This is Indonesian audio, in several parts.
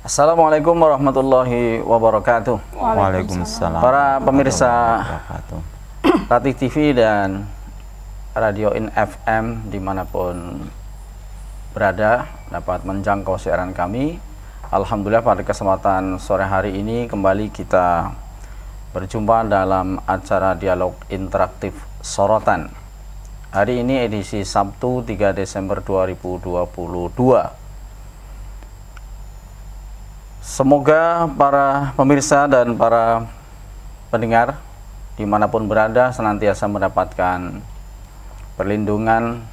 Assalamualaikum warahmatullahi wabarakatuh. Waalaikumsalam. Para pemirsa Ratih TV dan Radio In FM dimanapun berada dapat menjangkau siaran kami. Alhamdulillah pada kesempatan sore hari ini kembali kita berjumpa dalam acara dialog interaktif sorotan. Hari ini edisi Sabtu 3 Desember 2022. Semoga para pemirsa dan para pendengar dimanapun berada senantiasa mendapatkan perlindungan,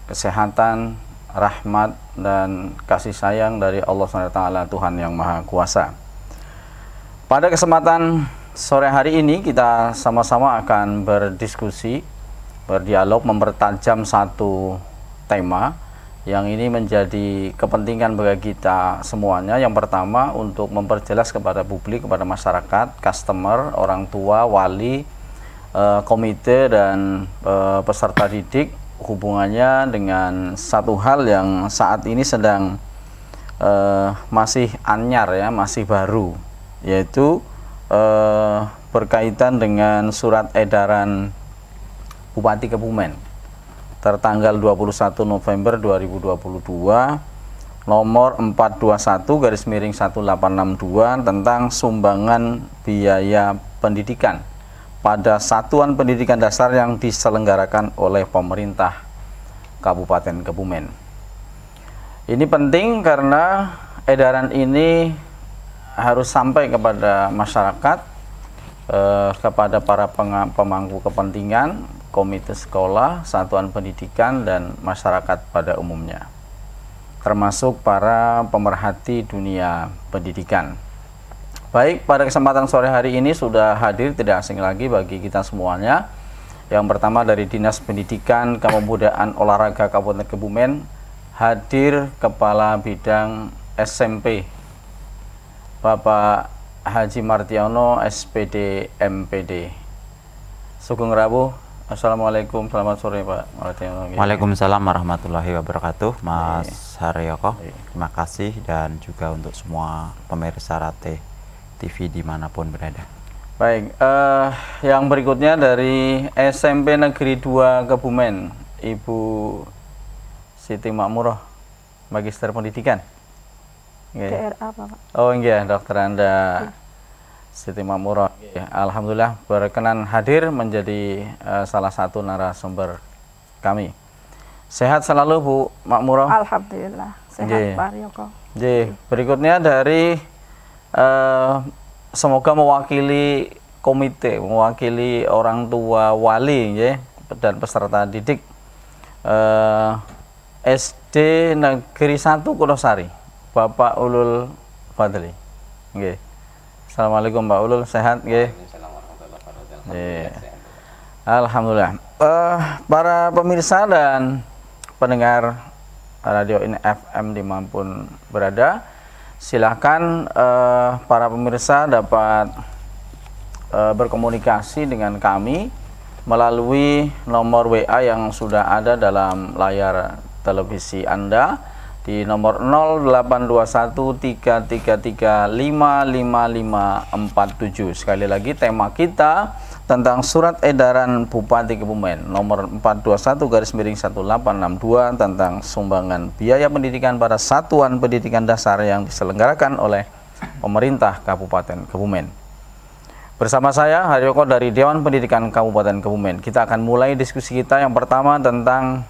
kesehatan, rahmat, dan kasih sayang dari Allah SWT Tuhan Yang Maha Kuasa. Pada kesempatan sore hari ini kita sama-sama akan berdiskusi, berdialog, mempertajam satu tema yang ini menjadi kepentingan bagi kita semuanya. Yang pertama, untuk memperjelas kepada publik, kepada masyarakat, customer, orang tua, wali, komite, dan peserta didik hubungannya dengan satu hal yang saat ini sedang masih anyar ya, masih baru, yaitu berkaitan dengan surat edaran Bupati Kebumen tertanggal 21 November 2022 nomor 421/1862 tentang sumbangan biaya pendidikan pada satuan pendidikan dasar yang diselenggarakan oleh pemerintah Kabupaten Kebumen. Ini penting karena edaran ini harus sampai kepada masyarakat, kepada para pemangku kepentingan, komite sekolah, satuan pendidikan, dan masyarakat pada umumnya, termasuk para pemerhati dunia pendidikan. Baik, pada kesempatan sore hari ini sudah hadir tidak asing lagi bagi kita semuanya. Yang pertama dari Dinas Pendidikan, Kepemudaan, Olahraga Kabupaten Kebumen, hadir Kepala Bidang SMP Bapak Haji Martiono, SPD MPD. Sugeng Rawuh. Assalamualaikum, selamat sore Pak Martiono. Waalaikumsalam warahmatullahi wabarakatuh, Mas Haryoko. Terima kasih, dan juga untuk semua pemirsa Ratih TV dimanapun berada. Baik, yang berikutnya dari SMP Negeri 2 Kebumen, Ibu Siti Makmuroh, Magister Pendidikan. DRA Pak. Oh iya, dokter Anda Siti Makmuroh. Alhamdulillah berkenan hadir menjadi salah satu narasumber kami. Sehat selalu Bu Makmuroh? Alhamdulillah sehat Pak Haryoko. Berikutnya dari semoga mewakili komite, mewakili orang tua, wali dan peserta didik SD Negeri 1 Kudosari, Bapak Ulul Fadli. Assalamualaikum Pak Ulul, sehat nggih? Alhamdulillah. Para pemirsa dan pendengar Radio In FM dimanapun berada, silakan para pemirsa dapat berkomunikasi dengan kami melalui nomor WA yang sudah ada dalam layar televisi Anda di nomor 082133355547. Sekali lagi, tema kita tentang surat edaran Bupati Kebumen nomor 421/1862 tentang sumbangan biaya pendidikan pada satuan pendidikan dasar yang diselenggarakan oleh pemerintah Kabupaten Kebumen. Bersama saya Haryoko dari Dewan Pendidikan Kabupaten Kebumen. Kita akan mulai diskusi kita. Yang pertama tentang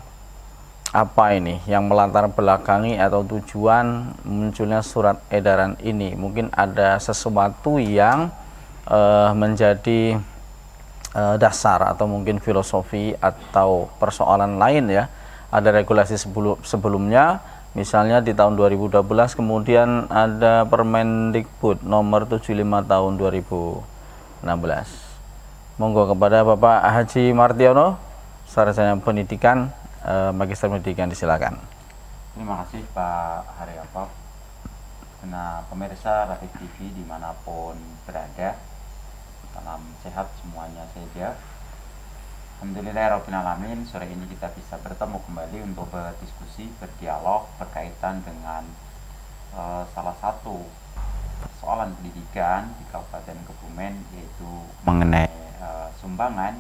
apa ini yang melatar belakangi atau tujuan munculnya surat edaran ini. Mungkin ada sesuatu yang menjadi dasar atau mungkin filosofi atau persoalan lain ya. Ada regulasi sebelumnya, misalnya di tahun 2012, kemudian ada Permendikbud nomor 75 tahun 2016. Monggo kepada Bapak Haji Martiono, sarjana pendidikan, Magister Pendidikan, disilakan. Terima kasih Pak Haryoko. Nah, pemirsa Ratih TV dimanapun berada, salam sehat semuanya saja. Alhamdulillahirrahmanirrahim, sore ini kita bisa bertemu kembali untuk berdiskusi, berdialog berkaitan dengan salah satu persoalan pendidikan di Kabupaten Kebumen, yaitu mengenai sumbangan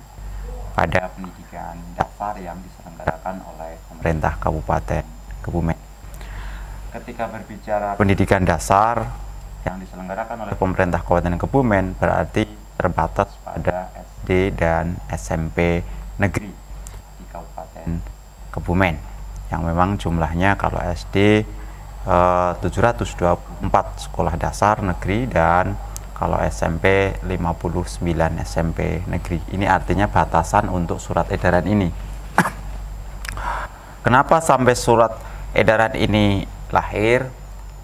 pada pendidikan dasar yang diselenggarakan oleh pemerintah Kabupaten Kebumen. Ketika berbicara pendidikan dasar yang diselenggarakan oleh pemerintah Kabupaten Kebumen, berarti terbatas pada SD dan SMP negeri di Kabupaten Kebumen, yang memang jumlahnya kalau SD 724 sekolah dasar negeri, dan kalau SMP 59 SMP negeri. Ini artinya batasan untuk surat edaran ini. Kenapa sampai surat edaran ini lahir?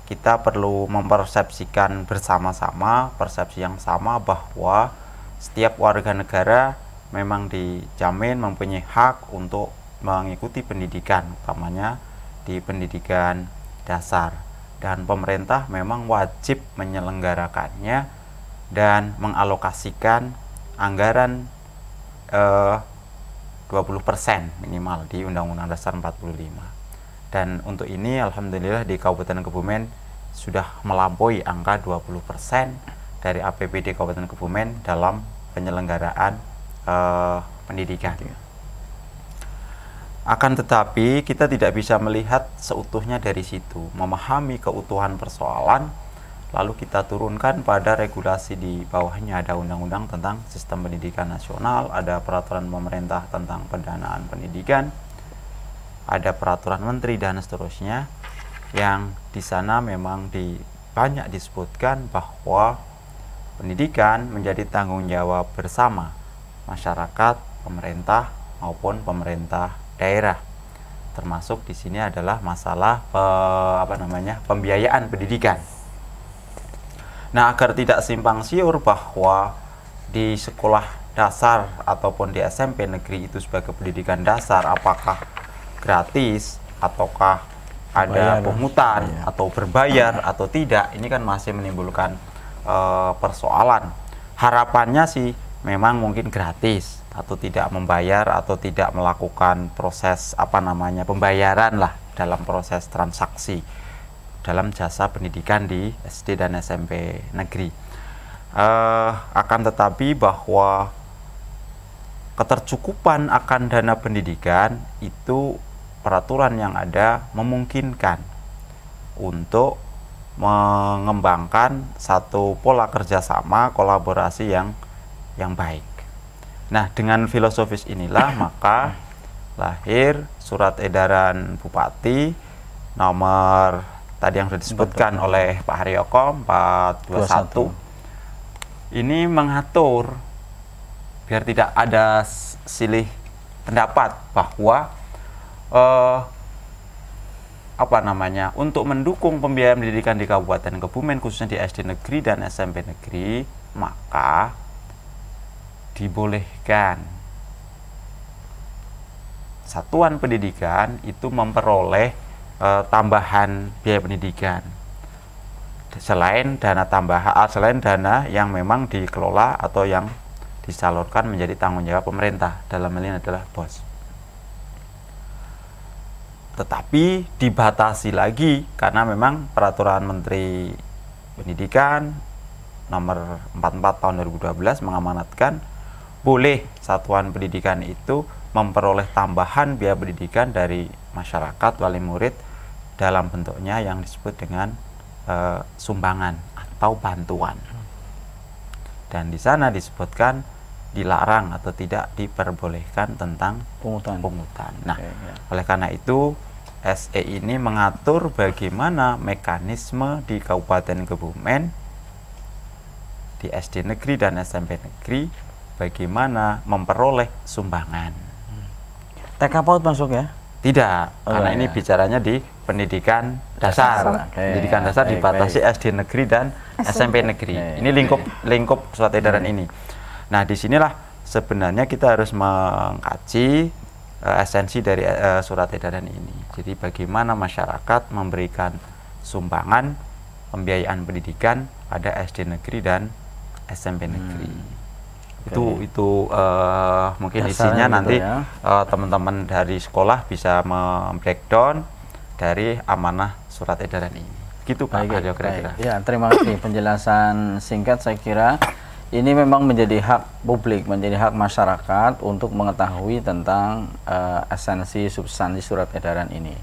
Kita perlu mempersepsikan bersama-sama, persepsi yang sama, bahwa setiap warga negara memang dijamin mempunyai hak untuk mengikuti pendidikan, utamanya di pendidikan dasar, dan pemerintah memang wajib menyelenggarakannya dan mengalokasikan anggaran 20% minimal di Undang-Undang Dasar 45. Dan untuk ini alhamdulillah di Kabupaten Kebumen sudah melampaui angka 20% dari APBD Kabupaten Kebumen dalam penyelenggaraan pendidikan. Akan tetapi kita tidak bisa melihat seutuhnya dari situ, memahami keutuhan persoalan lalu kita turunkan pada regulasi di bawahnya. Ada undang-undang tentang sistem pendidikan nasional, ada peraturan pemerintah tentang pendanaan pendidikan, ada peraturan menteri dan seterusnya, yang di sana memang banyak disebutkan bahwa pendidikan menjadi tanggung jawab bersama masyarakat, pemerintah maupun pemerintah daerah. Termasuk di sini adalah masalah pembiayaan pendidikan. Nah, agar tidak simpang siur bahwa di sekolah dasar ataupun di SMP negeri itu sebagai pendidikan dasar apakah gratis ataukah ada pungutan atau berbayar atau tidak, ini kan masih menimbulkan persoalan. Harapannya sih memang mungkin gratis atau tidak membayar atau tidak melakukan proses pembayaran lah dalam proses transaksi dalam jasa pendidikan di SD dan SMP negeri. Akan tetapi bahwa ketercukupan akan dana pendidikan itu peraturan yang ada memungkinkan untuk mengembangkan satu pola kerjasama kolaborasi yang baik. Nah, dengan filosofis inilah maka lahir surat edaran Bupati nomor tadi yang sudah disebutkan oleh Pak Haryoko 421. Ini mengatur biar tidak ada silih pendapat bahwa untuk mendukung pembiayaan pendidikan di Kabupaten Kebumen khususnya di SD negeri dan SMP negeri, maka dibolehkan satuan pendidikan itu memperoleh tambahan biaya pendidikan selain dana yang memang dikelola atau yang disalurkan menjadi tanggung jawab pemerintah, dalam hal ini adalah BOS. Tetapi dibatasi lagi karena memang peraturan Menteri Pendidikan nomor 44 tahun 2012 mengamanatkan boleh satuan pendidikan itu memperoleh tambahan biaya pendidikan dari masyarakat wali murid dalam bentuknya yang disebut dengan sumbangan atau bantuan. Dan di sana disebutkan dilarang atau tidak diperbolehkan tentang pungutan. Nah, oleh karena itu SE ini mengatur bagaimana mekanisme di Kabupaten Kebumen di SD negeri dan SMP negeri bagaimana memperoleh sumbangan. TK PAUD masuk ya? Tidak, karena ini bicaranya di pendidikan dasar. Pendidikan dasar dibatasi SD negeri dan SMP negeri. Ini lingkup surat edaran ini. Nah, disinilah sebenarnya kita harus mengkaji esensi dari surat edaran ini. Jadi bagaimana masyarakat memberikan sumbangan pembiayaan pendidikan pada SD negeri dan SMP negeri. Itu mungkin isinya gitu nanti ya. Teman-teman dari sekolah bisa membreakdown dari amanah surat edaran ini. Gitu Pak Haryo kira-kira. Ya, terima kasih penjelasan singkat. Saya kira ini memang menjadi hak publik, menjadi hak masyarakat untuk mengetahui tentang esensi substansi surat edaran ini,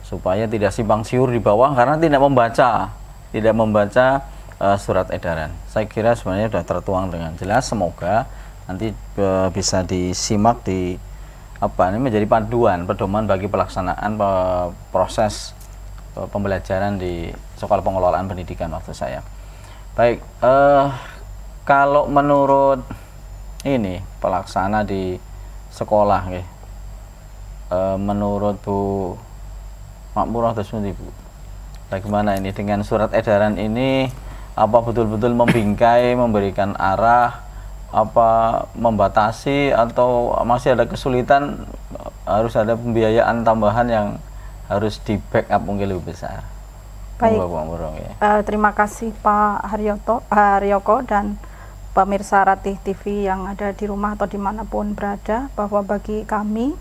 supaya tidak simpang siur di bawah karena tidak membaca surat edaran. Saya kira sebenarnya sudah tertuang dengan jelas. Semoga nanti bisa disimak di ini menjadi pedoman bagi pelaksanaan proses pembelajaran di Sekolah Pengelolaan Pendidikan waktu saya. Baik, kalau menurut ini pelaksana di sekolah, menurut Bu Makmurah Dasmuti, Bu, bagaimana ini dengan surat edaran ini? Apa betul-betul membingkai, memberikan arah, apa membatasi, atau masih ada kesulitan, harus ada pembiayaan tambahan yang harus di backup mungkin lebih besar? Baik, terima kasih Pak Haryoko dan pemirsa Ratih TV yang ada di rumah atau dimanapun berada, bahwa bagi kami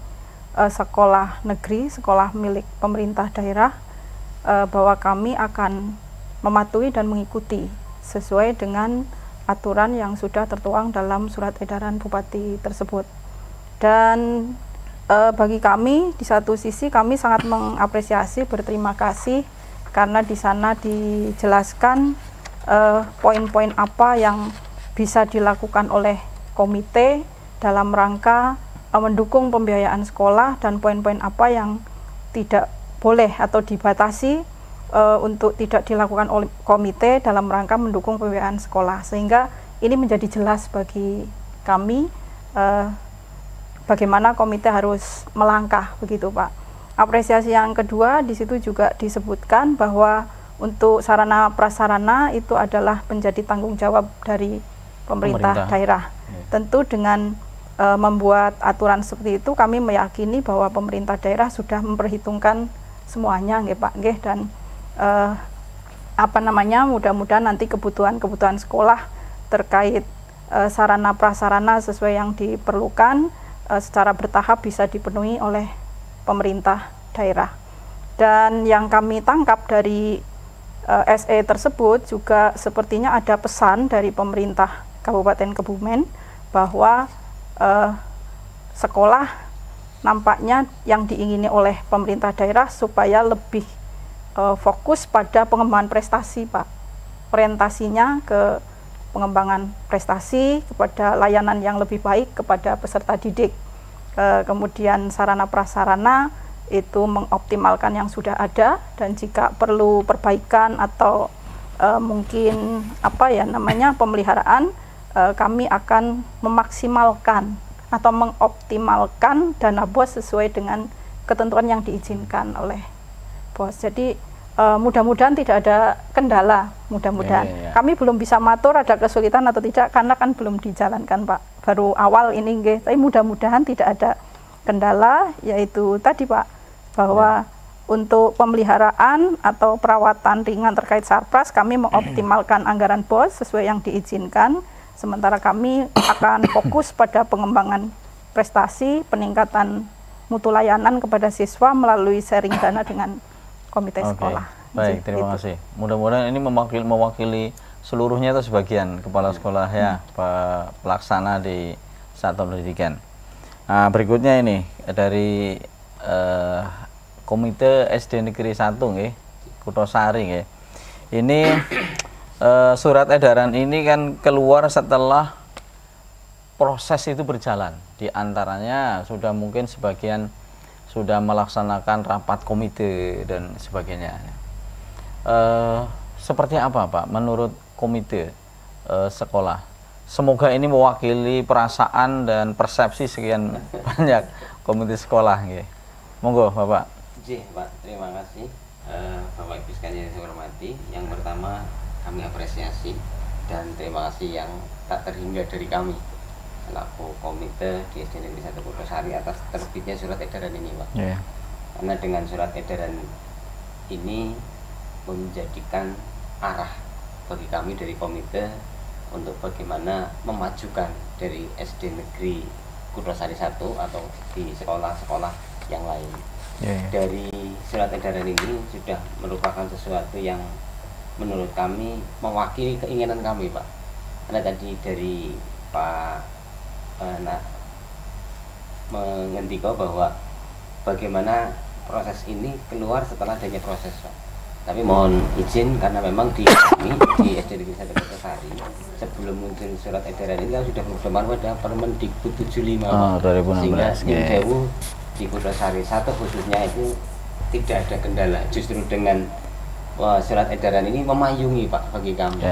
sekolah negeri, sekolah milik pemerintah daerah, bahwa kami akan mematuhi dan mengikuti sesuai dengan aturan yang sudah tertuang dalam surat edaran Bupati tersebut. Dan bagi kami, di satu sisi kami sangat mengapresiasi, berterima kasih karena di sana dijelaskan poin-poin apa yang bisa dilakukan oleh komite dalam rangka mendukung pembiayaan sekolah, dan poin-poin apa yang tidak boleh atau dibatasi untuk tidak dilakukan oleh komite dalam rangka mendukung pembiayaan sekolah, sehingga ini menjadi jelas bagi kami bagaimana komite harus melangkah, begitu Pak. Apresiasi yang kedua, di situ juga disebutkan bahwa untuk sarana prasarana itu adalah menjadi tanggung jawab dari pemerintah daerah. Tentu dengan membuat aturan seperti itu, kami meyakini bahwa pemerintah daerah sudah memperhitungkan semuanya, Pak, dan mudah-mudahan nanti kebutuhan sekolah terkait sarana prasarana sesuai yang diperlukan secara bertahap bisa dipenuhi oleh pemerintah daerah. Dan yang kami tangkap dari SE tersebut juga sepertinya ada pesan dari pemerintah Kabupaten Kebumen bahwa sekolah nampaknya yang diingini oleh pemerintah daerah supaya lebih fokus pada pengembangan prestasi, Pak. Orientasinya ke pengembangan prestasi, kepada layanan yang lebih baik kepada peserta didik. Kemudian sarana prasarana itu mengoptimalkan yang sudah ada, dan jika perlu perbaikan atau mungkin pemeliharaan, kami akan memaksimalkan atau mengoptimalkan dana BOS sesuai dengan ketentuan yang diizinkan oleh BOS. Jadi mudah-mudahan tidak ada kendala, mudah-mudahan. Kami belum bisa matur ada kesulitan atau tidak karena kan belum dijalankan, Pak. Baru awal ini, tapi mudah-mudahan tidak ada kendala, yaitu tadi, Pak, bahwa untuk pemeliharaan atau perawatan ringan terkait Sarpras kami mengoptimalkan anggaran BOS sesuai yang diizinkan, sementara kami akan fokus pada pengembangan prestasi, peningkatan mutu layanan kepada siswa melalui sharing dana dengan komite sekolah. Baik, terima kasih. Mudah-mudahan ini mewakili seluruhnya atau sebagian kepala sekolah ya, pelaksana di satuan pendidikan. Nah, berikutnya ini dari Komite SD Negeri 1 Kutosari. Ini surat edaran ini kan keluar setelah proses itu berjalan. Di antaranya sudah mungkin sebagian sudah melaksanakan rapat komite dan sebagainya. Seperti apa, Pak, menurut komite sekolah? Semoga ini mewakili perasaan dan persepsi sekian banyak komite sekolah. Monggo, Bapak. Pak, terima kasih. Bapak Ibu sekalian yang saya hormati, yang pertama kami apresiasi dan terima kasih yang tak terhingga dari kami selaku komite di SD Negeri 1 Kutosari atas terbitnya surat edaran ini, Pak. Karena dengan surat edaran ini menjadikan arah bagi kami dari komite untuk bagaimana memajukan dari SD Negeri Kutosari 1 atau di sekolah-sekolah yang lain. Dari surat edaran ini sudah merupakan sesuatu yang menurut kami mewakili keinginan kami, Pak. Karena tadi dari Pak mengendiko bahwa bagaimana proses ini keluar setelah adanya proses, Pak. Tapi mohon izin karena memang di kami di SD Negeri 1 Kertosari sebelum muncul surat edaran ini kan sudah berteman pada Permendikbud 75, Pak. 2016, Sehingga Nyun Sewu di Kertosari 1 khususnya itu tidak ada kendala. Justru dengan surat edaran ini memayungi, Pak, bagi kami.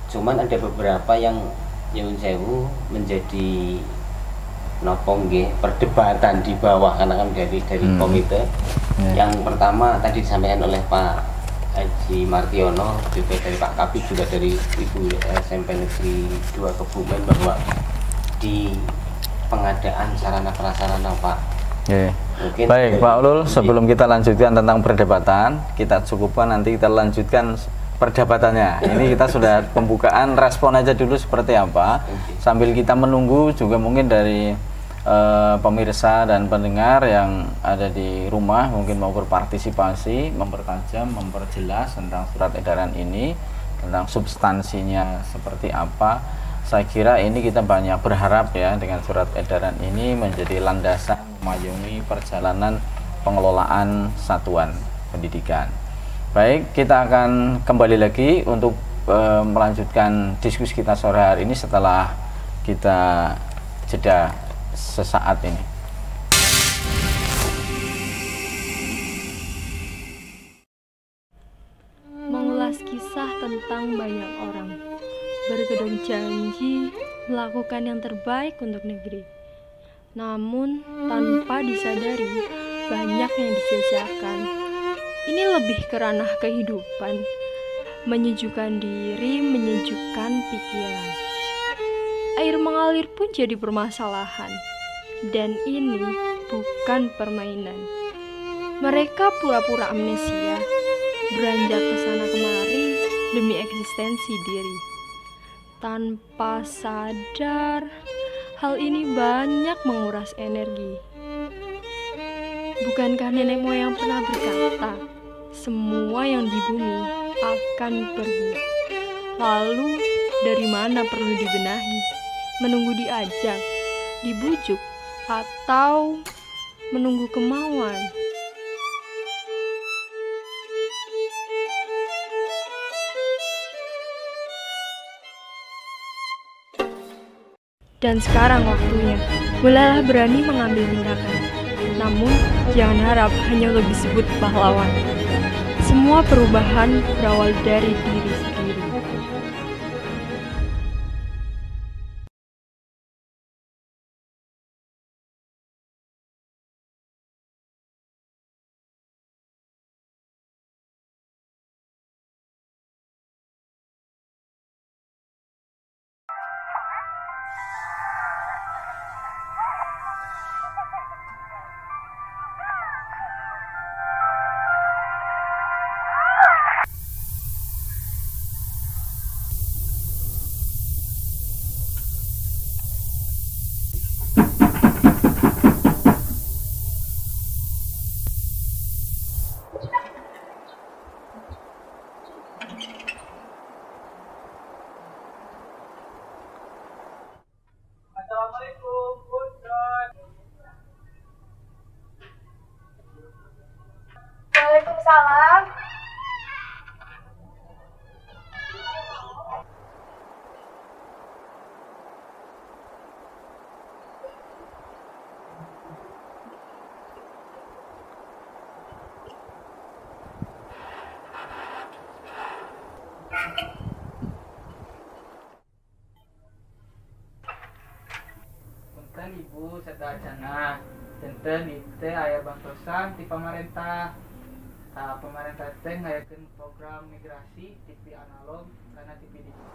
Cuman ada beberapa yang Nyun Sewu menjadi perdebatan di bawah karena kan dari komite. Yang pertama tadi disampaikan oleh Pak Haji Martiono, juga dari Pak Kabid, juga dari Ibu SMP Negeri 2 Kebumen, bahwa di pengadaan sarana prasarana, Pak. Mungkin baik Pak Ulul, sebelum kita lanjutkan tentang perdebatan, kita cukupkan, nanti kita lanjutkan perdebatannya. Ini kita sudah pembukaan, respon aja dulu seperti apa. Sambil kita menunggu juga mungkin dari pemirsa dan pendengar yang ada di rumah mungkin mau berpartisipasi, mempertajam, memperjelas tentang surat edaran ini, tentang substansinya seperti apa. Saya kira ini kita banyak berharap ya dengan surat edaran ini menjadi landasan memayungi perjalanan pengelolaan satuan pendidikan. Baik, kita akan kembali lagi untuk melanjutkan diskusi kita sore hari ini setelah kita jeda sesaat ini. Mengulas kisah tentang banyak orang berkedok janji melakukan yang terbaik untuk negeri, namun tanpa disadari banyak yang disia-siakan. Ini lebih ke ranah kehidupan, menyejukkan diri, menyejukkan pikiran. Air mengalir pun jadi permasalahan, dan ini bukan permainan. Mereka pura-pura amnesia, beranjak ke sana kemari demi eksistensi diri. Tanpa sadar, hal ini banyak menguras energi. Bukankah nenek moyang pernah berkata, semua yang di bumi akan pergi. Lalu, dari mana perlu dibenahi? Menunggu diajak, dibujuk, atau menunggu kemauan? Dan sekarang waktunya, mulailah berani mengambil tindakan. Namun, jangan harap hanya untuk disebut pahlawan. Semua perubahan berawal dari diri sendiri. Waalaikumsalam. Punten Ibu sedayana, janten itu aya bantuan di pemerintah. Pemerintah teh ngayakeun program migrasi TV analog karena TV digital.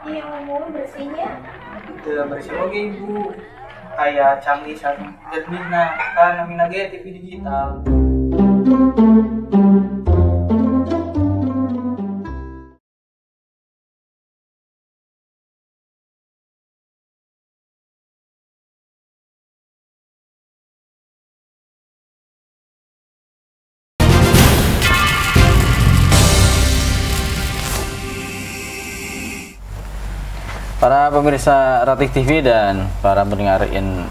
yang mau bersihnya? Udah bersih oke ibu, kayak canggih sama jernih nah kan namanya TV digital. Para pemirsa Ratik TV dan para pendengar In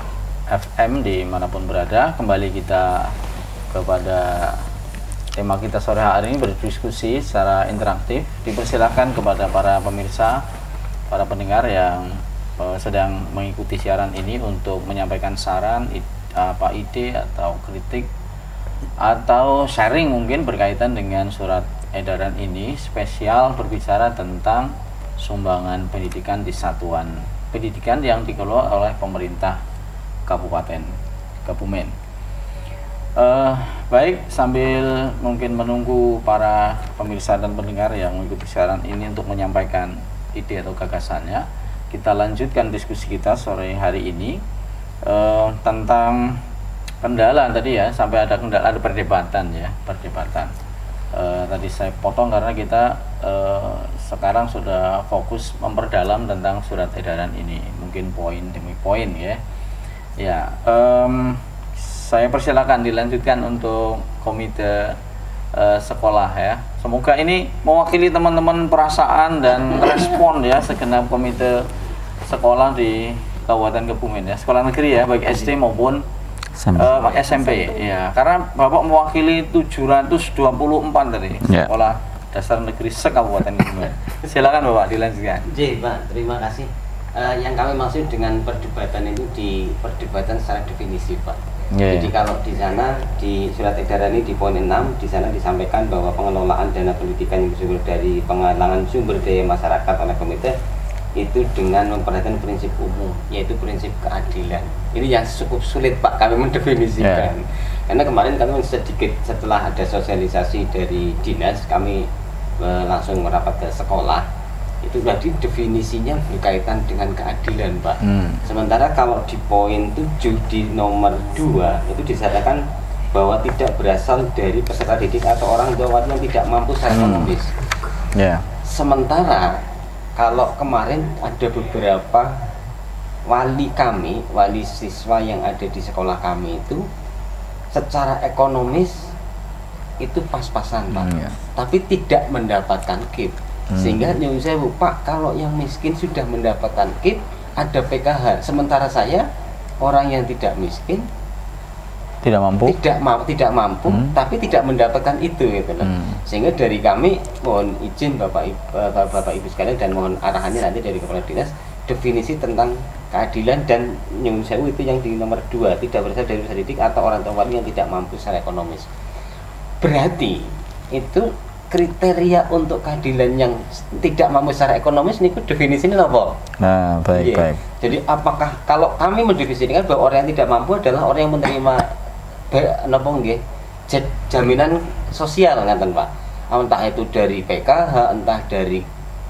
FM dimanapun berada, kembali kita kepada tema kita sore hari ini, berdiskusi secara interaktif. Dipersilakan kepada para pemirsa, para pendengar yang sedang mengikuti siaran ini untuk menyampaikan saran, ide atau kritik atau sharing mungkin berkaitan dengan surat edaran ini, spesial berbicara tentang sumbangan pendidikan di satuan pendidikan yang dikelola oleh pemerintah Kabupaten Kebumen. Baik, sambil mungkin menunggu para pemirsa dan pendengar yang mengikuti siaran ini untuk menyampaikan ide atau gagasannya, kita lanjutkan diskusi kita sore hari ini tentang kendala tadi ya, sampai ada kendala, ada perdebatan ya, tadi saya potong karena kita sekarang sudah fokus memperdalam tentang surat edaran ini, mungkin poin demi poin ya. Ya, saya persilakan dilanjutkan untuk komite sekolah ya. Semoga ini mewakili teman-teman perasaan dan respon ya segenap komite sekolah di Kabupaten Kebumen ya, sekolah negeri ya, baik SD maupun SMP ya, karena Bapak mewakili 724 tadi sekolah dasar negeri se-Kabupaten Kebumen. Silakan Bapak dilanjutkan. Pak, terima kasih. Yang kami maksud dengan perdebatan itu di perdebatan secara definisi, Pak. Jadi kalau di sana di surat edaran ini di poin 6 di sana disampaikan bahwa pengelolaan dana pendidikan yang bersumber dari penggalangan sumber daya masyarakat oleh komite itu dengan memperhatikan prinsip umum, yaitu prinsip keadilan. Ini yang cukup sulit Pak kami mendefinisikan. Karena kemarin kami sedikit setelah ada sosialisasi dari dinas, kami langsung merapat ke sekolah. Itu tadi definisinya berkaitan dengan keadilan Pak. Sementara kalau di poin 7 di nomor 2 itu disatakan bahwa tidak berasal dari peserta didik atau orang tua yang tidak mampu secara ekonomis. Sementara kalau kemarin ada beberapa wali kami, wali siswa yang ada di sekolah kami itu secara ekonomis itu pas-pasan Pak, tapi tidak mendapatkan KIP. Sehingga nyuwun sewu Pak, kalau yang miskin sudah mendapatkan KIP, ada PKH. Sementara saya orang yang tidak miskin, tidak mampu, tapi tidak mendapatkan itu gitu loh. Sehingga dari kami mohon izin Bapak Ibu sekalian dan mohon arahannya nanti dari Kepala Dinas, definisi tentang keadilan dan nyuwun sewu itu yang di nomor 2, tidak berasal dari peserta didik atau orang tua yang tidak mampu secara ekonomis. Berarti itu kriteria untuk keadilan yang tidak mampu secara ekonomis ini definisinya apa? Nah, baik. Jadi apakah kalau kami mendefinisikan bahwa orang yang tidak mampu adalah orang yang menerima jaminan sosial ngaten Pak, entah itu dari PKH, entah dari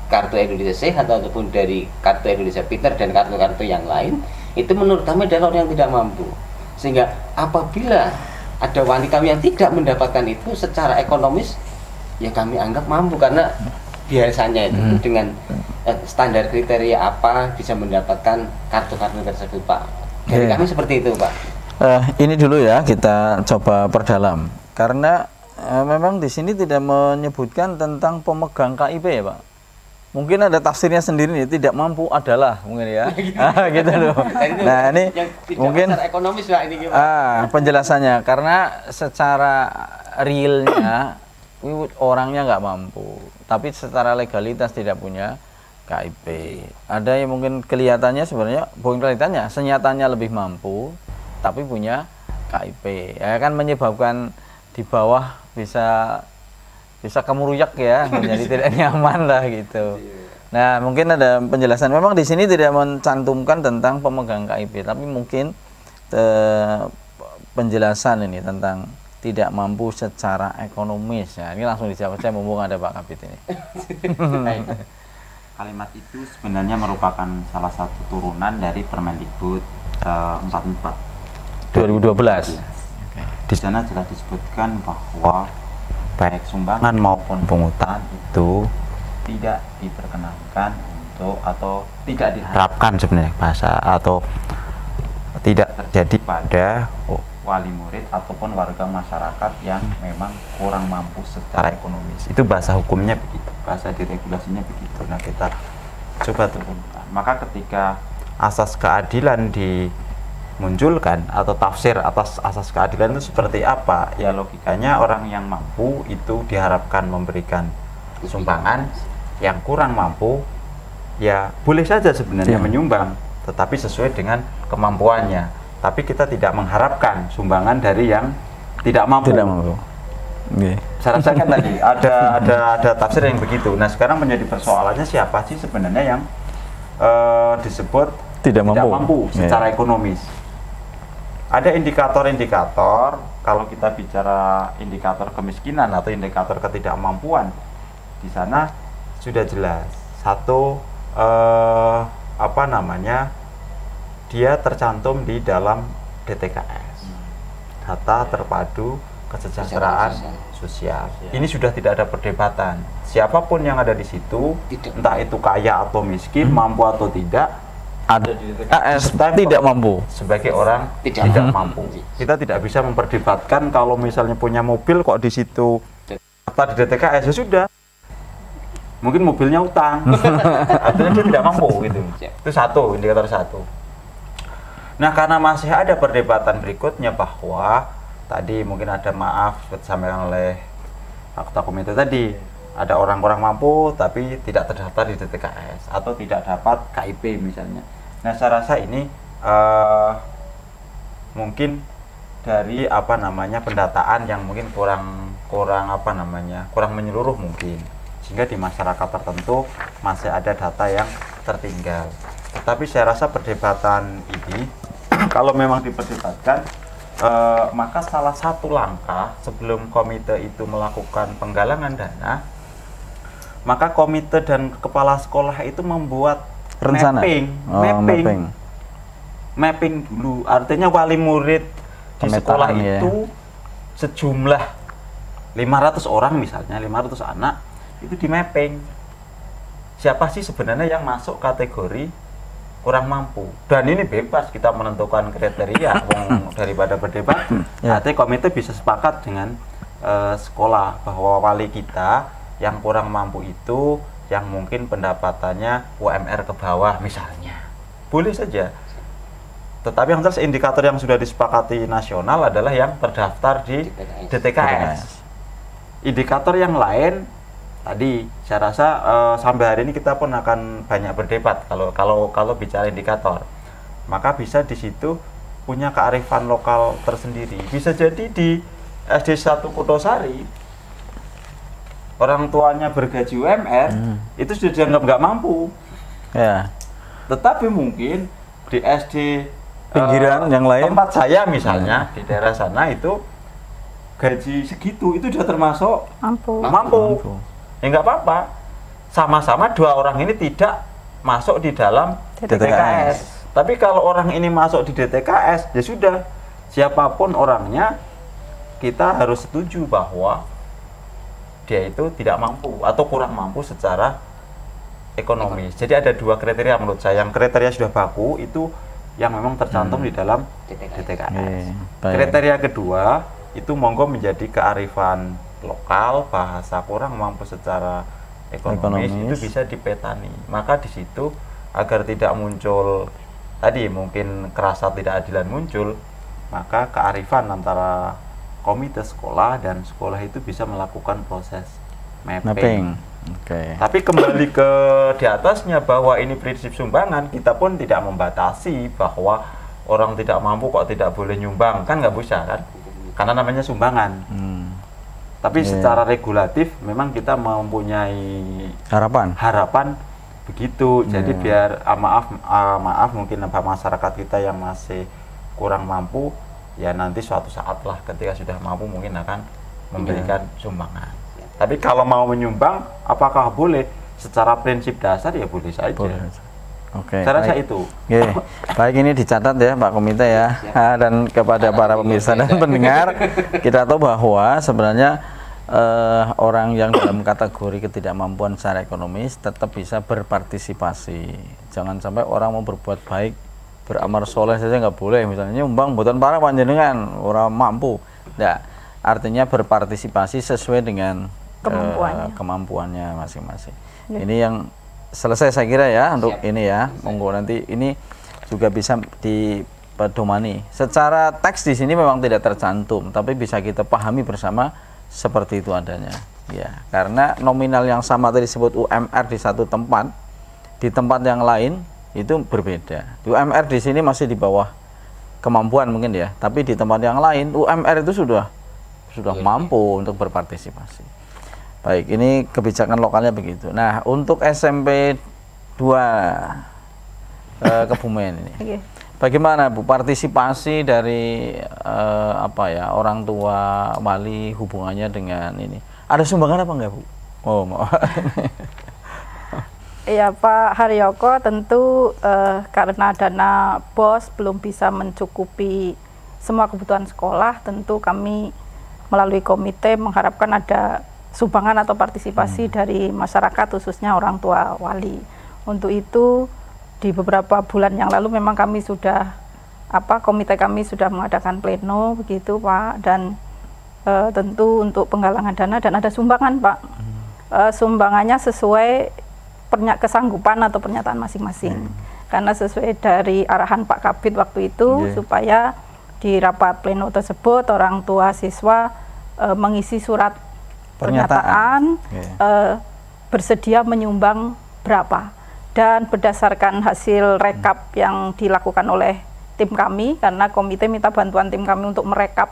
Kartu Indonesia Sehat ataupun dari Kartu Indonesia Pintar dan kartu-kartu yang lain, itu menurut kami adalah orang yang tidak mampu. Sehingga apabila ada wali kami yang tidak mendapatkan itu secara ekonomis, ya kami anggap mampu karena biasanya itu dengan standar kriteria apa bisa mendapatkan kartu-kartu tersebut Pak. Dari kami seperti itu Pak. Ini dulu ya kita coba perdalam karena memang di sini tidak menyebutkan tentang pemegang KIP ya Pak. Mungkin ada tafsirnya sendiri nih, tidak mampu adalah mungkin ya. Gitu loh. Nah ini mungkin ekonomis Pak ini gimana? Penjelasannya karena secara realnya orangnya nggak mampu, tapi secara legalitas tidak punya KIP. Ada yang mungkin kelihatannya sebenarnya bukan kelihatannya, senyatanya lebih mampu, tapi punya KIP. Ya kan menyebabkan di bawah bisa kemuruyak ya, menjadi tidak nyaman lah gitu. Nah mungkin ada penjelasan. Memang di sini tidak mencantumkan tentang pemegang KIP, tapi mungkin penjelasan ini tentang tidak mampu secara ekonomis. Ya, ini langsung dijawab saya mumpung ada Pak Kabit ini. kalimat itu sebenarnya merupakan salah satu turunan dari Permendikbud 44 2012. Di sana jelas disebutkan bahwa baik sumbangan maupun pungutan itu tidak diperkenankan untuk atau tidak diharapkan sebenarnya bahasa atau tidak terjadi pada wali murid ataupun warga masyarakat yang memang kurang mampu secara ekonomis. Itu bahasa hukumnya begitu, bahasa diregulasinya begitu. Nah, kita coba turunkan. Maka ketika asas keadilan dimunculkan atau tafsir atas asas keadilan itu seperti apa? Ya logikanya orang yang mampu itu diharapkan memberikan sumbangan, yang kurang mampu ya boleh saja sebenarnya menyumbang, tetapi sesuai dengan kemampuannya. Tapi kita tidak mengharapkan sumbangan dari yang tidak mampu. Tidak mampu. Saya rasakan tadi ada tafsir yang begitu. Nah, sekarang menjadi persoalannya siapa sih sebenarnya yang disebut tidak mampu secara ekonomis. Ada indikator-indikator, kalau kita bicara indikator kemiskinan atau indikator ketidakmampuan, di sana sudah jelas. Satu, dia tercantum di dalam DTKS, data terpadu kesejahteraan sosial. Ini sudah tidak ada perdebatan. Siapapun yang ada di situ, entah itu kaya atau miskin, mampu atau tidak, ada di DTKS tidak mampu sebagai orang tidak mampu. Kita tidak bisa memperdebatkan kalau misalnya punya mobil kok di situ data di DTKS, ya sudah. Mungkin mobilnya utang, artinya dia tidak mampu gitu. Itu satu, indikator satu. Nah, karena masih ada perdebatan berikutnya bahwa tadi mungkin ada seperti disampaikan oleh anggota komite tadi, ada orang kurang mampu tapi tidak terdaftar di DTKS atau tidak dapat KIP misalnya. Nah, saya rasa ini mungkin dari pendataan yang mungkin kurang menyeluruh mungkin, sehingga di masyarakat tertentu masih ada data yang tertinggal. Tetapi saya rasa perdebatan ini kalau memang diperdebatkan, maka salah satu langkah sebelum komite itu melakukan penggalangan dana, maka komite dan kepala sekolah itu membuat rencana mapping dulu. Artinya wali murid di sekolah itu sejumlah 500 orang misalnya, 500 anak itu di mapping. Siapa sih sebenarnya yang masuk kategori kurang mampu, dan ini bebas kita menentukan kriteria daripada berdebat. Nanti komite bisa sepakat dengan sekolah bahwa wali kita yang kurang mampu itu yang mungkin pendapatannya UMR ke bawah misalnya, boleh saja. Tetapi yang jelas indikator yang sudah disepakati nasional adalah yang terdaftar di DTKS. Indikator yang lain tadi saya rasa sampai hari ini kita pun akan banyak berdebat kalau bicara indikator. Maka bisa di situ punya kearifan lokal tersendiri. Bisa jadi di SD 1 Kutosari orang tuanya bergaji UMR itu sudah dianggap nggak mampu. Ya. Tetapi mungkin di SD pinggiran yang lain, tempat saya misalnya di daerah sana itu gaji segitu itu sudah termasuk mampu. Ya nggak apa-apa, sama-sama dua orang ini tidak masuk di dalam DTKS. Tapi kalau orang ini masuk di DTKS, ya sudah, siapapun orangnya kita harus setuju bahwa dia itu tidak mampu atau kurang mampu secara ekonomis. Jadi ada dua kriteria menurut saya. Yang kriteria sudah baku itu yang memang tercantum di dalam DTKS. Kriteria kedua itu monggo menjadi kearifan lokal, bahasa kurang mampu secara ekonomis itu bisa dipetani. Maka di situ agar tidak muncul tadi mungkin kerasa tidak adilan muncul, maka kearifan antara komite sekolah dan sekolah itu bisa melakukan proses mapping. Tapi kembali ke di atasnya bahwa ini prinsip sumbangan, kita pun tidak membatasi bahwa orang tidak mampu kok tidak boleh nyumbang, kan nggak bisa kan? Karena namanya sumbangan. Tapi secara regulatif memang kita mempunyai harapan begitu. Jadi biar maaf mungkin masyarakat kita yang masih kurang mampu, ya nanti suatu saat lah ketika sudah mampu mungkin akan memberikan sumbangan. Tapi kalau mau menyumbang, apakah boleh? secara prinsip dasar ya boleh saja. Oke. Saya rasa baik. itu. Oke. Baik, ini dicatat ya Pak Komite ya. Dan kepada para pemirsa dan pendengar, kita tahu bahwa sebenarnya orang yang dalam kategori ketidakmampuan secara ekonomis tetap bisa berpartisipasi. Jangan sampai orang mau berbuat baik, beramal soleh saja nggak boleh, misalnya nyumbang buatan para panjenengan orang mampu. Nah, artinya berpartisipasi sesuai dengan kemampuannya masing-masing. Ya. Ini yang selesai saya kira ya untuk ini ya. Monggo nanti ini juga bisa dipedomani. Secara teks di sini memang tidak tercantum, tapi bisa kita pahami bersama seperti itu adanya. Ya, karena nominal yang sama tadi disebut UMR di satu tempat, di tempat yang lain itu berbeda. Di UMR di sini masih di bawah kemampuan mungkin ya, tapi di tempat yang lain UMR itu sudah mampu untuk berpartisipasi. Baik, ini kebijakan lokalnya begitu. Nah, untuk SMP 2 Kebumen ini, bagaimana Bu partisipasi dari orang tua wali hubungannya dengan ini? Ada sumbangan apa enggak Bu? Oh, mau. Ya Pak Haryoko, tentu karena dana BOS belum bisa mencukupi semua kebutuhan sekolah, tentu kami melalui komite mengharapkan ada sumbangan atau partisipasi dari masyarakat, khususnya orang tua wali. Untuk itu di beberapa bulan yang lalu memang kami sudah komite kami sudah mengadakan pleno begitu Pak, dan tentu untuk penggalangan dana dan ada sumbangan Pak. Sumbangannya sesuai kesanggupan atau pernyataan masing-masing. Karena sesuai dari arahan Pak Kabid waktu itu supaya di rapat pleno tersebut orang tua siswa mengisi surat pernyataan bersedia menyumbang berapa, dan berdasarkan hasil rekap yang dilakukan oleh tim kami, karena komite minta bantuan tim kami untuk merekap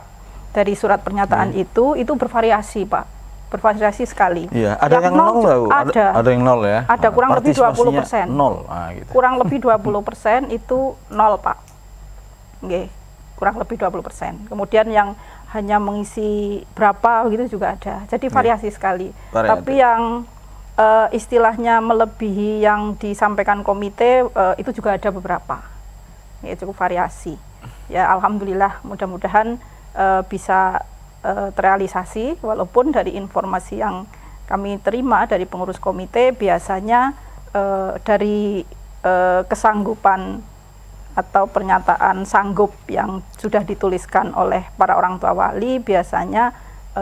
dari surat pernyataan itu bervariasi Pak, bervariasi sekali. Iya, ada yang nol nggak Bu? Ada yang nol ya? Ada kurang lebih 20%. Nol. Gitu. Kurang lebih 20% itu nol Pak. Oke, kurang lebih 20%. Kemudian yang hanya mengisi berapa gitu juga ada. Jadi variasi sekali. Tapi yang istilahnya melebihi yang disampaikan komite itu juga ada beberapa. Ya, cukup variasi. Ya alhamdulillah, mudah-mudahan bisa terrealisasi, walaupun dari informasi yang kami terima dari pengurus komite biasanya dari kesanggupan atau pernyataan sanggup yang sudah dituliskan oleh para orang tua wali, biasanya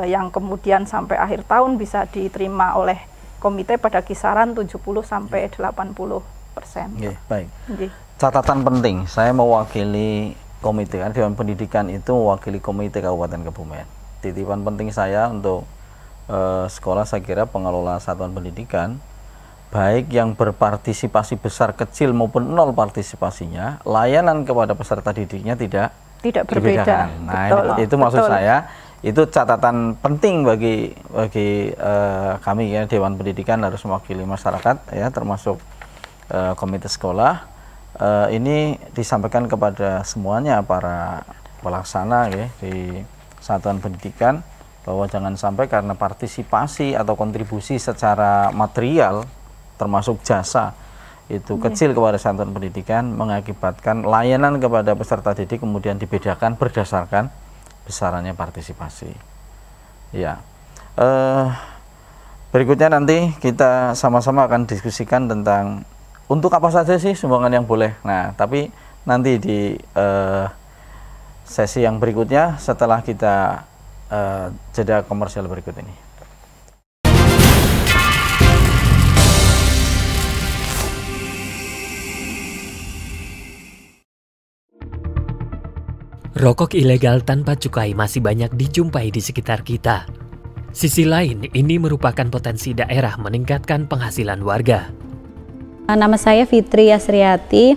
yang kemudian sampai akhir tahun bisa diterima oleh komite pada kisaran 70–80%. Baik. Catatan penting, saya mewakili komite, kan Dewan Pendidikan itu mewakili komite Kabupaten Kebumen. Titipan penting saya untuk sekolah, saya kira pengelola satuan pendidikan, baik yang berpartisipasi besar kecil maupun nol partisipasinya, layanan kepada peserta didiknya tidak berbeda. Nah, itu maksud saya, itu catatan penting bagi kami ya, Dewan Pendidikan harus mewakili masyarakat ya, termasuk komite sekolah. Ini disampaikan kepada semuanya para pelaksana ya, di satuan pendidikan, bahwa jangan sampai karena partisipasi atau kontribusi secara material termasuk jasa itu kecil kepada satuan pendidikan mengakibatkan layanan kepada peserta didik kemudian dibedakan berdasarkan besarannya partisipasi. Ya, berikutnya nanti kita sama-sama akan diskusikan tentang untuk apa saja sih sumbangan yang boleh. Nah, tapi nanti di sesi yang berikutnya setelah kita jeda komersial berikut ini. Rokok ilegal tanpa cukai masih banyak dijumpai di sekitar kita. Sisi lain, ini merupakan potensi daerah meningkatkan penghasilan warga. Nama saya Fitri Yasriati.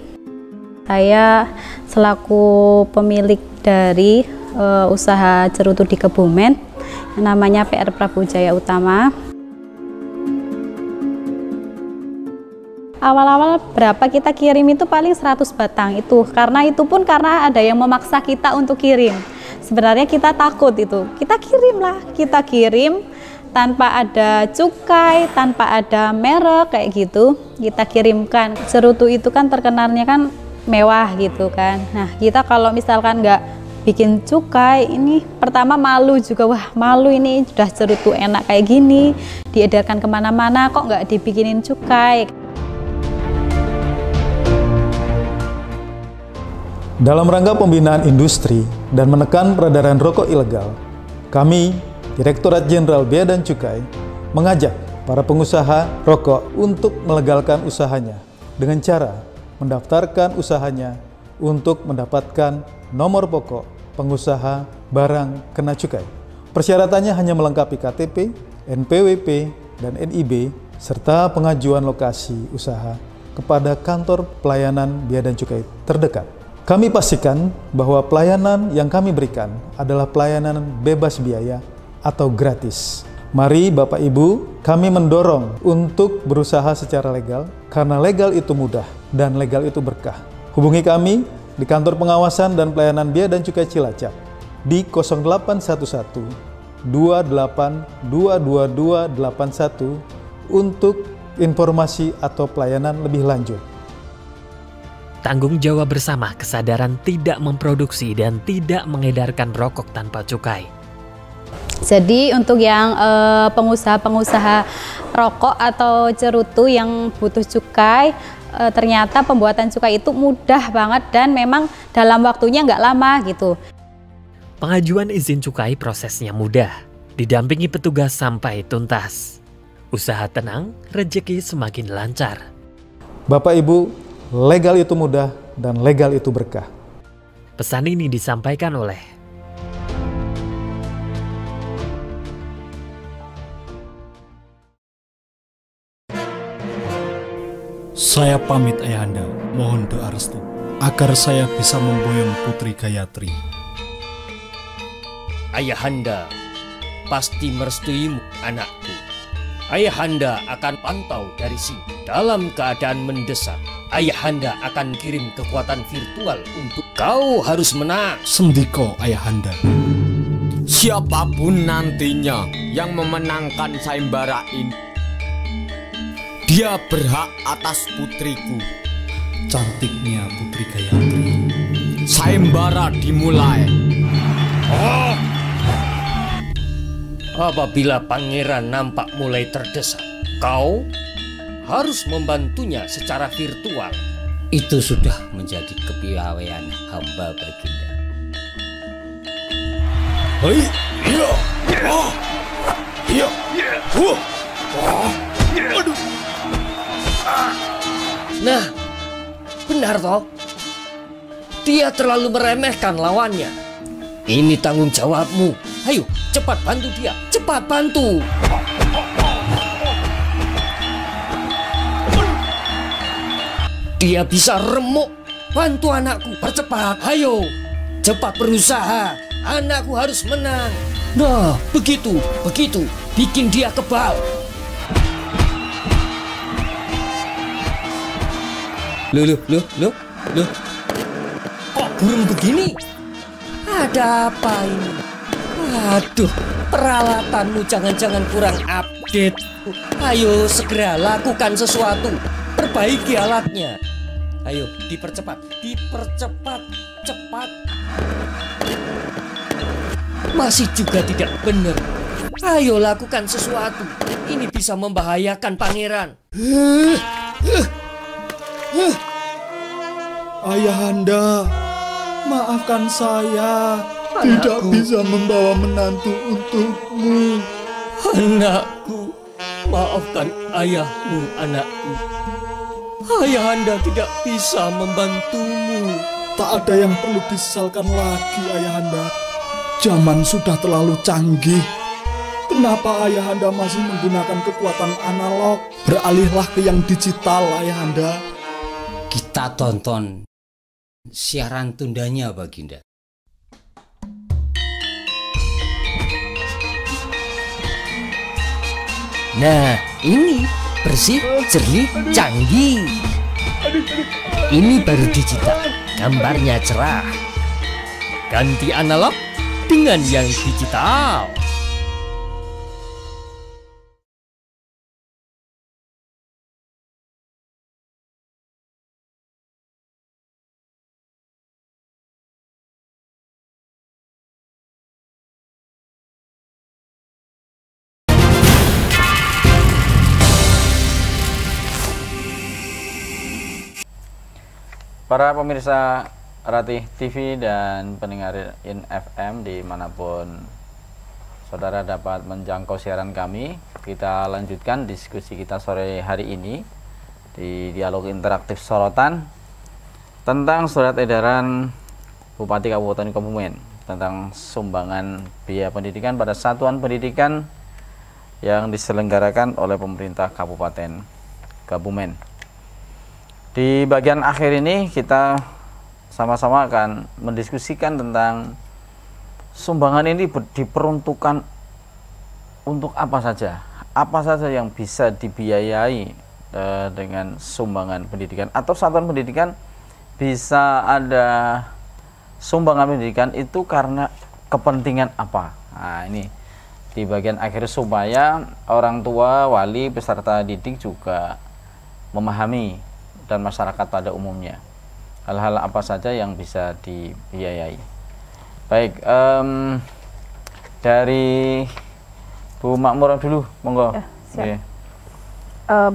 Saya selaku pemilik dari usaha cerutu di Kebumen, namanya PR Prabu Jaya Utama. Awal-awal berapa kita kirim itu paling 100 batang itu, karena itu pun karena ada yang memaksa kita untuk kirim. Sebenarnya kita takut itu, kita kirim, tanpa ada cukai, tanpa ada merek kayak gitu, kita kirimkan. Cerutu itu kan terkenalnya kan mewah gitu kan. Nah, kita kalau misalkan nggak bikin cukai, ini pertama malu juga, wah malu ini sudah cerutu enak kayak gini, diedarkan kemana-mana kok nggak dibikinin cukai. Dalam rangka pembinaan industri dan menekan peredaran rokok ilegal, kami, Direktorat Jenderal Bea dan Cukai, mengajak para pengusaha rokok untuk melegalkan usahanya dengan cara mendaftarkan usahanya untuk mendapatkan nomor pokok pengusaha barang kena cukai. Persyaratannya hanya melengkapi KTP, NPWP, dan NIB, serta pengajuan lokasi usaha kepada kantor pelayanan bea dan cukai terdekat. Kami pastikan bahwa pelayanan yang kami berikan adalah pelayanan bebas biaya atau gratis. Mari Bapak Ibu, kami mendorong untuk berusaha secara legal, karena legal itu mudah dan legal itu berkah. Hubungi kami di Kantor Pengawasan dan Pelayanan Bea dan Cukai Cilacap di 0811 28 22281 untuk informasi atau pelayanan lebih lanjut. Tanggung jawab bersama kesadaran tidak memproduksi dan tidak mengedarkan rokok tanpa cukai. Jadi untuk yang pengusaha-pengusaha rokok atau cerutu yang butuh cukai, ternyata pembuatan cukai itu mudah banget dan memang dalam waktunya nggak lama gitu. Pengajuan izin cukai prosesnya mudah, didampingi petugas sampai tuntas. Usaha tenang, rezeki semakin lancar. Bapak Ibu, legal itu mudah dan legal itu berkah. Pesan ini disampaikan oleh Saya pamit Ayahanda, mohon doa restu agar saya bisa memboyong Putri Gayatri. Ayahanda pasti merestuimu, anakku. Ayahanda akan pantau dari sini. Dalam keadaan mendesak, Ayahanda akan kirim kekuatan virtual untuk kau harus menang. Sendiko Ayahanda. Siapapun nantinya yang memenangkan sayembara ini, dia berhak atas putriku. Cantiknya Putri Gayatri. Sayembara dimulai. Apabila pangeran nampak mulai terdesak, kau harus membantunya secara virtual. Itu sudah menjadi kepiawaian hamba, Baginda. Hei, iya, iya, aduh. Nah, benar toh? Dia terlalu meremehkan lawannya. Ini tanggung jawabmu. Ayo, cepat bantu dia. Cepat bantu. Dia bisa remuk. Bantu anakku, percepat. Ayo, cepat berusaha. Anakku harus menang. Nah, begitu. Bikin dia kebal. Loh. Kok burung begini? Ada apa ini? Aduh, peralatanmu jangan-jangan kurang update. Ayo segera lakukan sesuatu. Perbaiki alatnya. Ayo, dipercepat, cepat. Masih juga tidak benar. Ayo lakukan sesuatu. Ini bisa membahayakan pangeran. Ayahanda, maafkan saya. Tidak bisa membawa menantu untukmu. Anakku, maafkan ayahmu, anakku. Ayahanda tidak bisa membantumu. Tak ada yang perlu disesalkan lagi, Ayahanda. Zaman sudah terlalu canggih. Kenapa Ayahanda masih menggunakan kekuatan analog? Beralihlah ke yang digital, Ayahanda. Kita tonton siaran tundanya, Baginda. Nah, ini bersih, jernih, canggih. Ini baru digital, gambarnya cerah. Ganti analog dengan yang digital. Para pemirsa Ratih TV dan pendengar In FM dimanapun saudara dapat menjangkau siaran kami, kita lanjutkan diskusi kita sore hari ini di Dialog Interaktif Sorotan tentang surat edaran Bupati Kabupaten Kebumen tentang sumbangan biaya pendidikan pada satuan pendidikan yang diselenggarakan oleh pemerintah Kabupaten Kebumen. Di bagian akhir ini kita sama-sama akan mendiskusikan tentang sumbangan ini diperuntukkan untuk apa saja yang bisa dibiayai dengan sumbangan pendidikan, atau satuan pendidikan bisa ada sumbangan pendidikan itu karena kepentingan apa. Nah, ini di bagian akhir supaya orang tua, wali, peserta didik juga memahami dan masyarakat pada umumnya hal-hal apa saja yang bisa dibiayai. Baik, dari Bu Makmur dulu, monggo. Ya, siap.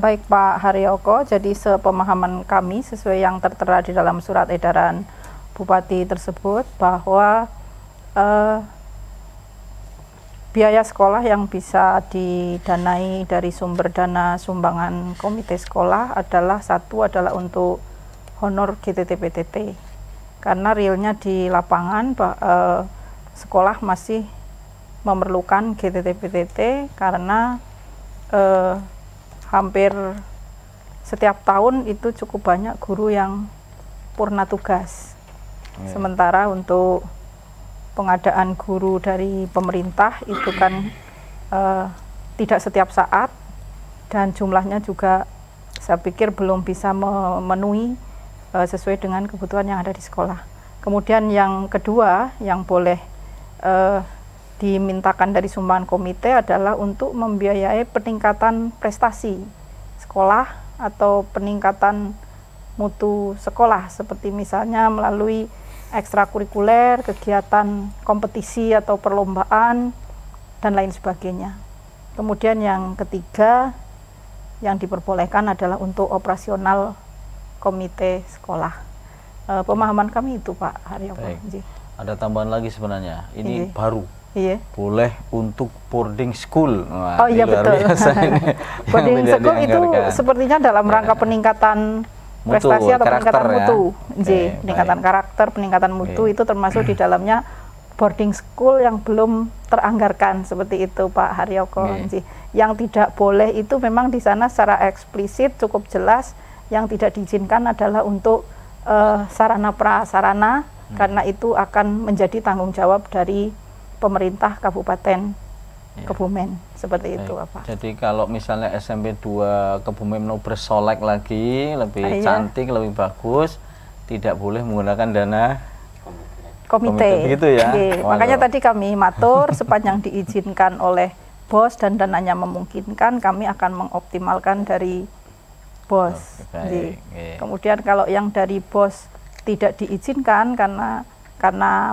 Baik Pak Haryoko, jadi sepemahaman kami sesuai yang tertera di dalam surat edaran Bupati tersebut bahwa biaya sekolah yang bisa didanai dari sumber dana sumbangan komite sekolah adalah untuk honor GTT-PTT, karena realnya di lapangan sekolah masih memerlukan GTT-PTT karena hampir setiap tahun itu cukup banyak guru yang purna tugas. Sementara untuk pengadaan guru dari pemerintah itu kan tidak setiap saat dan jumlahnya juga saya pikir belum bisa memenuhi sesuai dengan kebutuhan yang ada di sekolah. Kemudian yang kedua yang boleh dimintakan dari sumbangan komite adalah untuk membiayai peningkatan prestasi sekolah atau peningkatan mutu sekolah, seperti misalnya melalui ekstrakurikuler, kegiatan kompetisi atau perlombaan, dan lain sebagainya. Kemudian yang ketiga yang diperbolehkan adalah untuk operasional komite sekolah. Pemahaman kami itu Pak Haryoko. Ada tambahan lagi sebenarnya, ini baru. Iya. Boleh untuk boarding school. Wah, oh iya betul. Boarding school itu sepertinya dalam rangka peningkatan prestasi atau peningkatan mutu. Peningkatan karakter, peningkatan mutu itu termasuk di dalamnya boarding school yang belum teranggarkan, seperti itu Pak Haryoko. Yang tidak boleh itu memang di sana secara eksplisit cukup jelas yang tidak diizinkan adalah untuk sarana prasarana, karena itu akan menjadi tanggung jawab dari pemerintah Kabupaten Kebumen, seperti itu Pak. Jadi kalau misalnya SMP 2 Kebumen mau bersolek lagi, lebih cantik, lebih bagus, tidak boleh menggunakan dana komite. Begitu ya. Makanya tadi kami matur sepanjang diizinkan oleh BOS dan dananya memungkinkan, kami akan mengoptimalkan dari BOS. Kemudian kalau yang dari BOS tidak diizinkan karena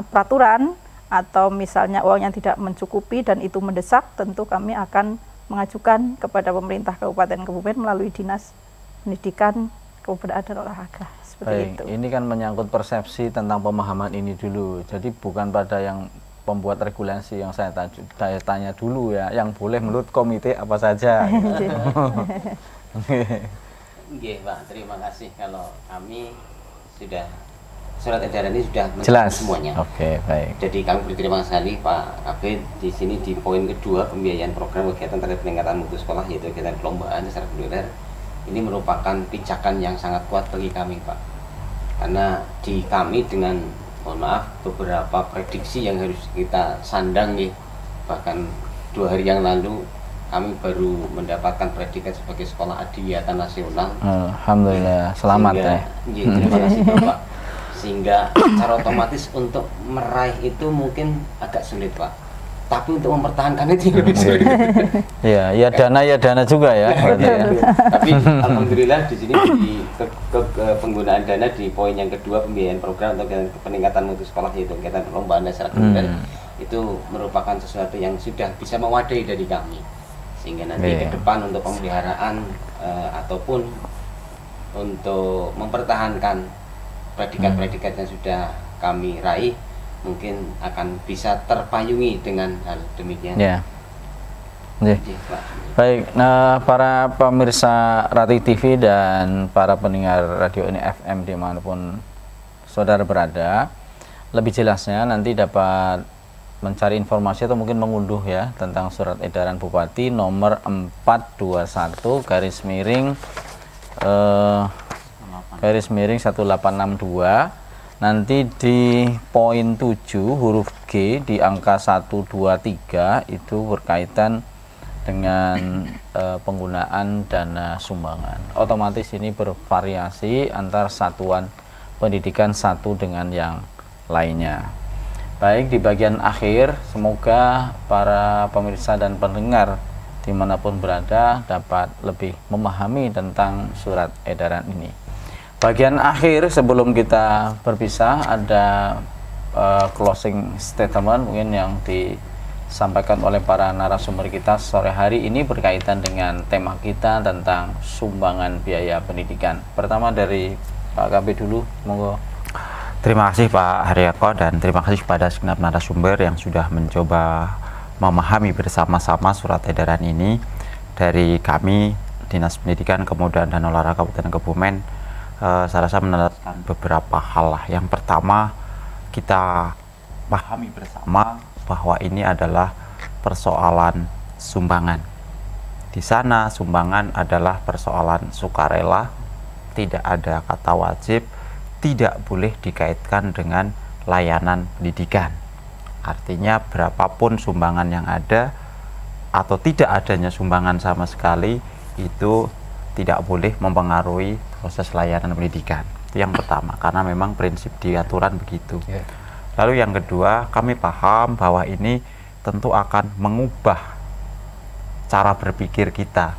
peraturan atau misalnya uangnya tidak mencukupi dan itu mendesak, tentu kami akan mengajukan kepada pemerintah Kabupaten Kebumen melalui Dinas Pendidikan, Kebudayaan dan Olahraga. Seperti itu. Ini kan menyangkut persepsi tentang pemahaman ini dulu. Jadi bukan pada yang pembuat regulasi yang saya tanya dulu ya, yang boleh menurut komite apa saja. Oke Pak, terima kasih. Kalau kami sudah surat edaran ini sudah jelas semuanya. Oke, baik. Jadi kami berterima kasih Pak Kabid di sini di poin kedua, pembiayaan program kegiatan terkait peningkatan mutu sekolah, yaitu kegiatan perlombaan secara reguler. Ini merupakan pijakan yang sangat kuat bagi kami Pak. Karena di kami dengan mohon maaf beberapa prediksi yang harus kita sandang nih, bahkan 2 hari yang lalu kami baru mendapatkan predikat sebagai sekolah adiwiyata nasional. Alhamdulillah, selamat ya. Terima kasih Bapak. Sehingga secara otomatis untuk meraih itu mungkin agak sulit Pak, tapi untuk mempertahankan itu lebih sulit. Ya dana juga ya. Tapi alhamdulillah di sini di penggunaan dana di poin yang kedua, pembiayaan program atau peningkatan mutu sekolah, yaitu kegiatan perlombaan dasar reguler, itu merupakan sesuatu yang sudah bisa mewadai dari kami, sehingga nanti ke depan untuk pemeliharaan ataupun untuk mempertahankan predikat-predikat yang sudah kami raih mungkin akan bisa terpayungi dengan hal demikian. Ya. Baik, nah para pemirsa Rati TV dan para pendengar radio ini FM dimanapun saudara berada, lebih jelasnya nanti dapat mencari informasi atau mungkin mengunduh ya tentang surat edaran Bupati nomor 421 garis miring 1862. Nanti di poin 7 huruf G di angka 123 itu berkaitan dengan penggunaan dana sumbangan. Otomatis ini bervariasi antar satuan pendidikan satu dengan yang lainnya. Baik, di bagian akhir semoga para pemirsa dan pendengar dimanapun berada dapat lebih memahami tentang surat edaran ini. Bagian akhir sebelum kita berpisah ada closing statement mungkin yang disampaikan oleh para narasumber kita sore hari ini berkaitan dengan tema kita tentang sumbangan biaya pendidikan. Pertama dari Pak KB dulu, monggo. Terima kasih Pak Haryoko dan terima kasih kepada segenap narasumber yang sudah mencoba memahami bersama-sama surat edaran ini. Dari kami Dinas Pendidikan, Kemudaan dan Olahraga Kabupaten Kebumen, saya rasa menekankan beberapa hal lah. Yang pertama, kita pahami bersama bahwa ini adalah persoalan sumbangan. Di sana sumbangan adalah persoalan sukarela, tidak ada kata wajib, tidak boleh dikaitkan dengan layanan pendidikan. Artinya berapapun sumbangan yang ada atau tidak adanya sumbangan sama sekali itu tidak boleh mempengaruhi proses layanan pendidikan. Itu yang pertama, karena memang prinsip di aturan begitu. Lalu yang kedua, kami paham bahwa ini tentu akan mengubah cara berpikir kita.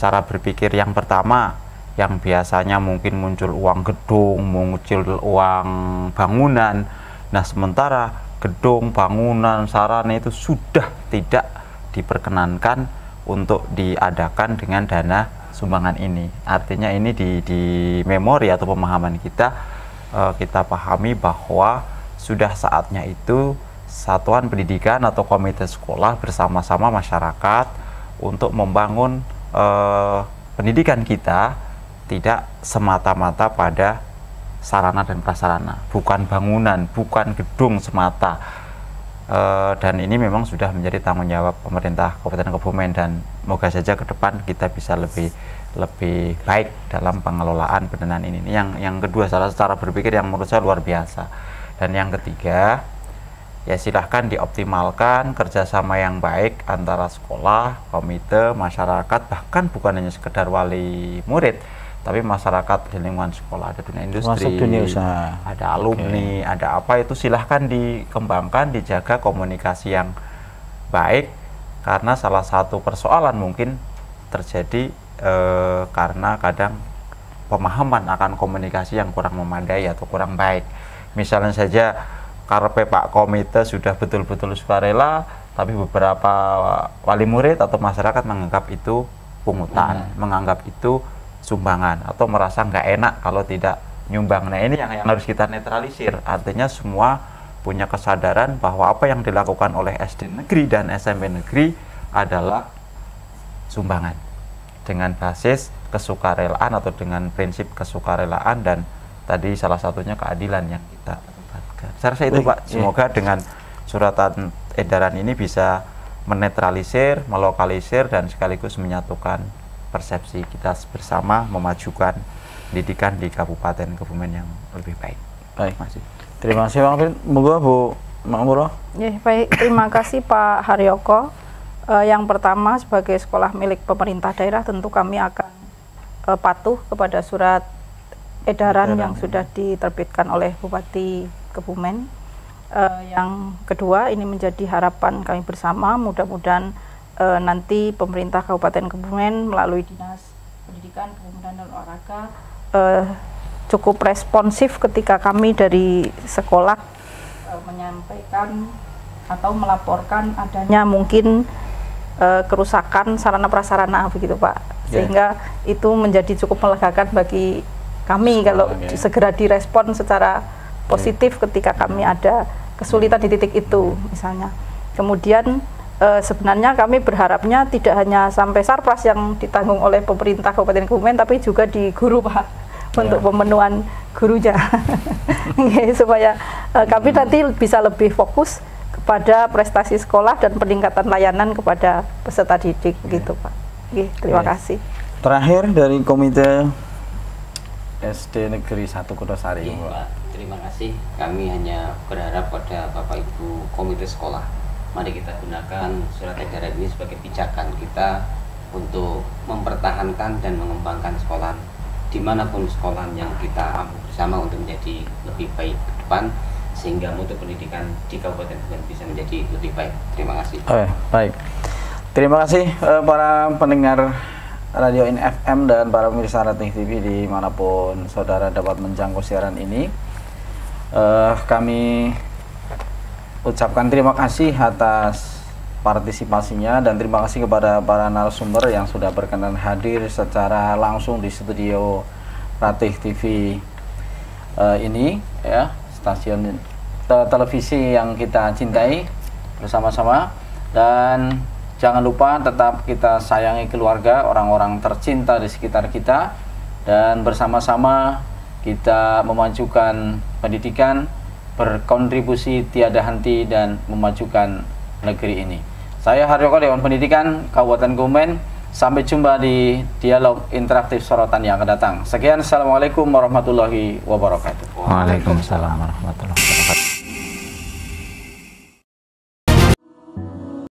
Cara berpikir yang pertama, yang biasanya mungkin muncul uang gedung, muncul uang bangunan. Nah, sementara gedung, bangunan, sarana itu sudah tidak diperkenankan untuk diadakan dengan dana sumbangan ini. Artinya ini di memori atau pemahaman kita, kita pahami bahwa sudah saatnya itu satuan pendidikan atau komite sekolah bersama-sama masyarakat untuk membangun pendidikan kita tidak semata-mata pada sarana dan prasarana, bukan bangunan, bukan gedung semata. Dan ini memang sudah menjadi tanggung jawab pemerintah Kabupaten Kebumen dan moga saja ke depan kita bisa lebih baik dalam pengelolaan pendanaan ini. Yang kedua, salah satu cara berpikir yang menurut saya luar biasa. Dan yang ketiga, ya silahkan dioptimalkan kerjasama yang baik antara sekolah, komite, masyarakat, bahkan bukan hanya sekedar wali murid, tapi masyarakat di lingkungan sekolah, ada dunia industri, dunia usaha, ada alumni, ada apa, itu silahkan dikembangkan, dijaga komunikasi yang baik, karena salah satu persoalan mungkin terjadi karena kadang pemahaman akan komunikasi yang kurang memadai atau kurang baik. Misalnya saja karpe Pak Komite sudah betul-betul sukarela, tapi beberapa wali murid atau masyarakat menganggap itu pungutan, menganggap itu sumbangan, atau merasa nggak enak kalau tidak nyumbang. Nah, ini yang harus kita netralisir. Artinya semua punya kesadaran bahwa apa yang dilakukan oleh SD negeri dan SMP negeri adalah sumbangan dengan basis kesukarelaan atau dengan prinsip kesukarelaan, dan tadi salah satunya keadilan yang kita dapatkan. Saya rasa itu Pak, semoga dengan suratan edaran ini bisa menetralisir, melokalisir, dan sekaligus menyatukan persepsi kita bersama memajukan pendidikan di Kabupaten Kebumen yang lebih baik. Baik, terima kasih Bang Alvin. Monggo Bu Makmurah. Ya, baik, terima kasih Pak Haryoko. Yang pertama, sebagai sekolah milik pemerintah daerah tentu kami akan patuh kepada surat edaran yang sudah diterbitkan oleh Bupati Kebumen. Yang kedua, ini menjadi harapan kami bersama, mudah-mudahan nanti pemerintah Kabupaten Kebumen melalui Dinas Pendidikan, Kemudaan dan Olahraga cukup responsif ketika kami dari sekolah menyampaikan atau melaporkan adanya mungkin kerusakan sarana prasarana begitu Pak, sehingga itu menjadi cukup melegakan bagi kami kalau segera direspon secara positif ketika kami ada kesulitan di titik itu misalnya. Kemudian sebenarnya kami berharapnya tidak hanya sampai sarpras yang ditanggung oleh pemerintah Kabupaten Kebumen, tapi juga di guru Pak, untuk pemenuhan gurunya. Supaya kami nanti bisa lebih fokus kepada prestasi sekolah dan peningkatan layanan kepada peserta didik gitu Pak. Terima kasih. Terakhir dari Komite SD Negeri 1 Kudasari. Pak, terima kasih. Kami hanya berharap pada Bapak Ibu Komite Sekolah, mari kita gunakan surat edaran ini sebagai pijakan kita untuk mempertahankan dan mengembangkan sekolah dimanapun sekolah yang kita ambil bersama untuk menjadi lebih baik ke depan, sehingga mutu pendidikan di Kabupaten Kebumen bisa menjadi lebih baik. Terima kasih. Baik. Terima kasih para pendengar Radio In FM dan para pemirsa Ratih TV dimanapun saudara dapat menjangkau siaran ini. Kami ucapkan terima kasih atas partisipasinya dan terima kasih kepada para narasumber yang sudah berkenan hadir secara langsung di studio Ratih TV ini, ya, stasiun televisi yang kita cintai bersama-sama. Dan jangan lupa tetap kita sayangi keluarga, orang-orang tercinta di sekitar kita, dan bersama-sama kita memajukan pendidikan, berkontribusi tiada henti dan memajukan negeri ini. Saya Haryoko, Dewan Pendidikan Kabupaten Kebumen. Sampai jumpa di dialog interaktif sorotan yang akan datang. Sekian, assalamualaikum warahmatullahi wabarakatuh. Waalaikumsalam warahmatullahi wabarakatuh.